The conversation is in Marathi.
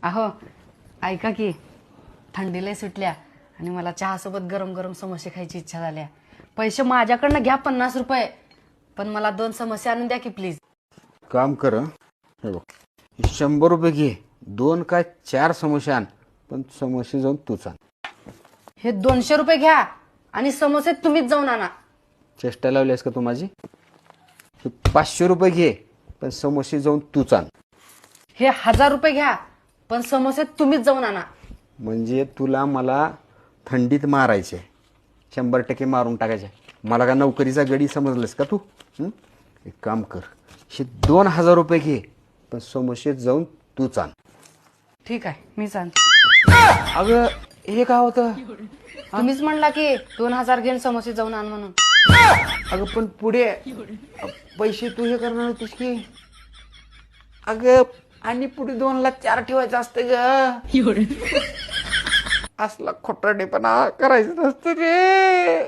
अहो ऐका की थंडीला सुटल्या आणि मला चहासोबत गरम गरम समोसे खायची इच्छा झाल्या. पैसे माझ्याकडनं घ्या 50 रुपये, पण मला 2 समोसे आणून द्या की प्लीज. काम कर हे बघ, 100 रुपये घे, 2 काय 4 समोसे आण, पण समोसे जाऊन तूच आण. हे 200 रुपये घ्या आणि समोसे तुम्हीच जाऊन आणा. चेष्टा लावलीस का तू माझी? 500 रुपये घे, पण समोसे जाऊन तूच आण. हे 1000 रुपये घ्या, पण समोसे तुम्हीच जाऊन आणा. म्हणजे तुला मला थंडीत मारायचे, 100% मारून टाकायचे. मला का नोकरीचा गडी समजलंस का तू? एक काम कर, हे 2000 रुपये घे, पण समोसे जाऊन तूच आण. ठीक आहे, मीच आणते. अगं हे काय होतं? तुम्हीच म्हणला की 2000 घेऊन समोसे जाऊन आण म्हणून. अगं पण पुढे पैसे तू हे करणार होतीस की. अगं आणि पुढे 2,04,000 ठेवायचं असतं ग. असला खोटारडेपणा करायचं नसतं रे.